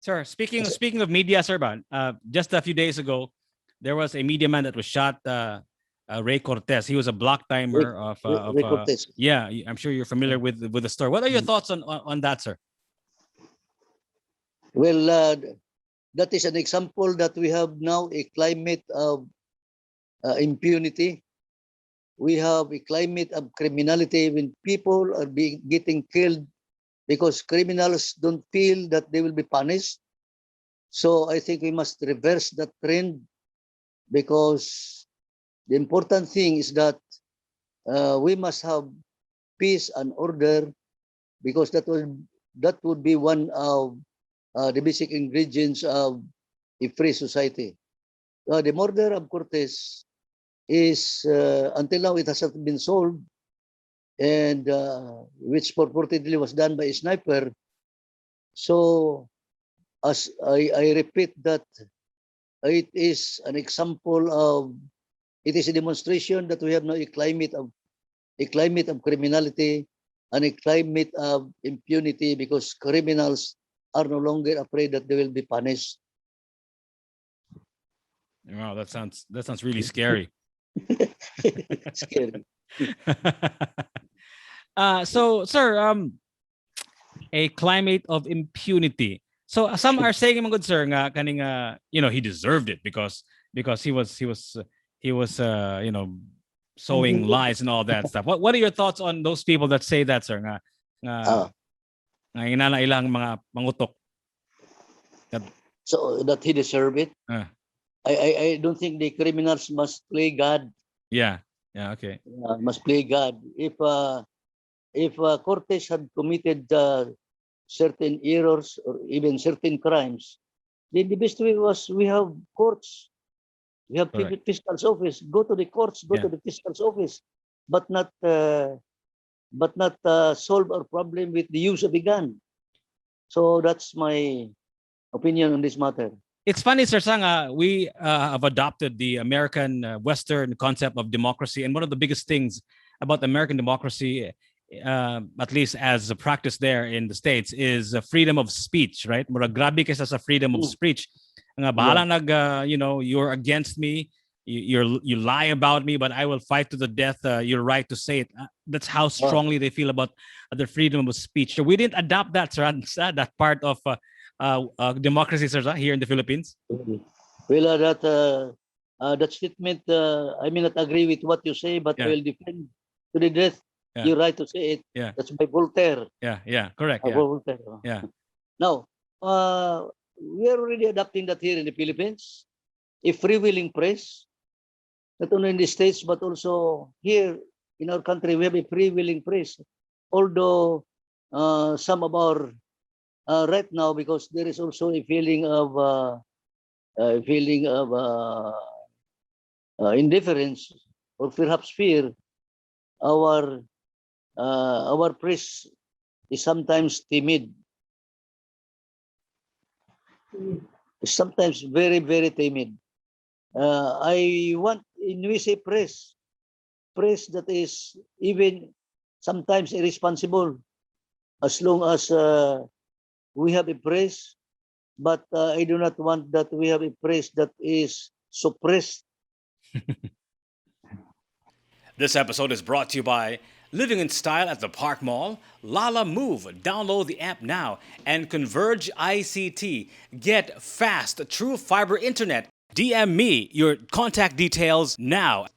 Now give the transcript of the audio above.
Sir, speaking of media, sir, just a few days ago, there was a media man that was shot. Rey Cortes. He was a block Rey, timer Rey Cortes. yeah. I'm sure you're familiar with the story. What are your thoughts on that, sir? Well, that is an example that we have now a climate of impunity. We have a climate of criminality when people are getting killed because criminals don't feel that they will be punished. So I think we must reverse that trend, because the important thing is that we must have peace and order, because that would be one of the basic ingredients of a free society. The murder of Cortes is until now it hasn't been solved, and which purportedly was done by a sniper. So as I repeat that it is an example of, it is a demonstration that we have now a climate of criminality and a climate of impunity, because criminals are no longer afraid that they will be punished. Wow, that sounds really scary. Scary. So, sir, a climate of impunity. So some are saying, mga good sir, nga kaning he deserved it because he was sowing lies and all that stuff. What are your thoughts on those people that say that, sir? Nga inana ilang mga mangutok. So that he deserved it. I don't think the criminals must play God. Yeah. Okay. Must play God. If Cortes had committed certain errors or even certain crimes, then the best way was, we have courts, we have fiscal's office. Go to the courts, go to the fiscal's office, but not solve our problem with the use of a gun. So that's my opinion on this matter. It's funny, Sir Sanga, we have adopted the American Western concept of democracy. And one of the biggest things about American democracy, at least as a practice there in the States, is freedom of speech, right? Mura grabe kaysa sa freedom of speech. Nga bahala you're against me, you lie about me, but I will fight to the death your right to say it. That's how strongly they feel about the freedom of speech. So we didn't adopt that, sir, that part of democracy, sir, here in the Philippines. Well, that statement, I may not agree with what you say, but I will defend to the death your right to say it. That's by Voltaire. Correct. Voltaire. Now, we are already adopting that here in the Philippines, a freewheeling press, not only in the States, but also here in our country, we have a freewheeling press. Although some of our right now, because there is also a feeling of indifference or perhaps fear. Our press is sometimes timid, sometimes very, very timid. I want, in we say press that is even sometimes irresponsible, as long as we have a press, but I do not want that we have a press that is suppressed. This episode is brought to you by Living in Style at the Park Mall, Lala Move. Download the app now, and Converge ICT. Get fast, true fiber internet. DM me your contact details now.